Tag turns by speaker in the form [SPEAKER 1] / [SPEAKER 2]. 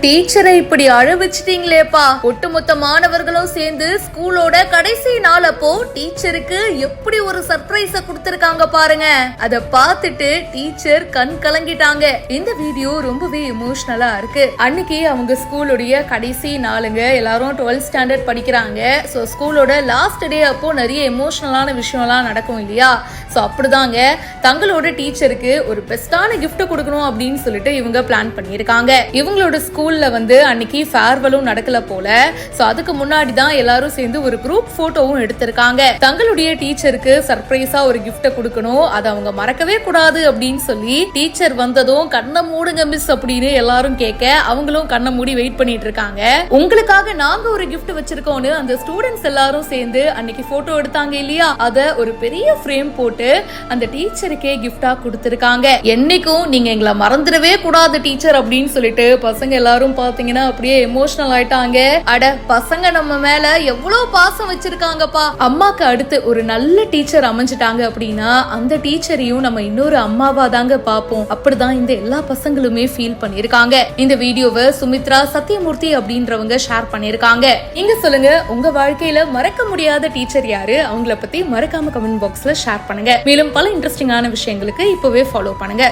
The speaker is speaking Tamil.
[SPEAKER 1] டீச்சரை இப்படி அழ வச்சிட்டீங்களேப்பா. ஒட்டுமொத்த மாணவர்களும் சேர்ந்து ஸ்கூலோட கடைசி நாள் அப்போ டீச்சருக்கு எப்படி ஒரு சர்ப்ரைஸ கொடுத்திருக்காங்க பாருங்க. அத பார்த்துட்டு டீச்சர் கண் கலங்கிட்டாங்க. இந்த வீடியோ ரொம்பவே எமோஷனலா இருக்கு. அன்னைக்கு அவங்க ஸ்கூலோடைய கடைசி நாளுங்க. எல்லாரும் 12th ஸ்டாண்டர்ட் படிக்கிறாங்க. சோ ஸ்கூலோட லாஸ்ட் டே அப்போ நிறைய எமோஷனலான விஷயம்லாம் நடக்கும் இல்லையா? சோ அப்படிதாங்க தங்களோட டீச்சருக்கு ஒரு பெஸ்டான கிஃப்ட் கொடுக்கணும் அப்படின்னு சொல்லிட்டு இவங்க பிளான் பண்ணியிருக்காங்க. இவங்களோட ஸ்கூல்ல வந்து அன்னைக்கு ஃபேர்வெலும் நடக்கல போல. சோ அதுக்கு முன்னாடி தான் எல்லாரும் சேர்ந்து ஒரு குரூப் போட்டோவும் எடுத்திருக்காங்க. தங்களுடைய டீச்சருக்கு சர்ப்ரைஸா ஒரு கிஃப்ட் கொடுக்கணும், அதை அவங்க மறக்கவே கூடாது அப்படின்னு சொல்லி டீச்சர் வந்ததும் கண்ணை மூடுங்க மிஸ் அப்படின்னு எல்லாரும் கேட்க அவங்களும் கண்ணை மூடி வெயிட் பண்ணிட்டு இருக்காங்க. உங்களுக்காக நாங்க ஒரு கிஃப்ட் வச்சிருக்கோம்னு அந்த ஸ்டூடெண்ட்ஸ் எல்லாரும் சேர்ந்து அன்னைக்கு போட்டோ எடுத்தாங்க இல்லையா? அத ஒரு பெரிய ஃப்ரேம் போட்டு அந்த டீச்சருக்கே கிஃப்டா கொடுத்திருக்காங்க. என்னைக்கும் நீங்க எங்களை மறந்துடவே கூடாது டீச்சர் அப்படின்னு சொல்லிட்டு பசங்க எல்லாரும் பாத்தீங்கன்னா அப்படியே எமோஷனல் ஆயிட்டாங்க. அட பசங்க நம்ம மேல எவ்வளவு பாசம் வச்சிருக்காங்கப்பா. அம்மாக்கு அடுத்து ஒரு நல்ல டீச்சர் அமைஞ்சிட்டாங்க அப்படின்னா அந்த டீச்சரையும் நம்ம இன்னொரு அம்மாவா தாங்க பாப்போம். அப்படிதான் இந்த எல்லா பசங்களுமே ஃபீல் பண்ணிருக்காங்க. இந்த வீடியோவை சுமித்ரா சத்யமூர்த்தி அப்படின்றவங்க ஷேர் பண்ணிருக்காங்க. நீங்க சொல்லுங்க, உங்க வாழ்க்கையில மறக்க முடியாத டீச்சர் யாரு? அவங்கள பத்தி மறக்காம கமெண்ட் பாக்ஸ்ல ஷேர் பண்ணுங்க. மேலும் பல இன்ட்ரெஸ்டிங்கான விஷயங்களுக்கு இப்பவே ஃபாலோ பண்ணுங்க.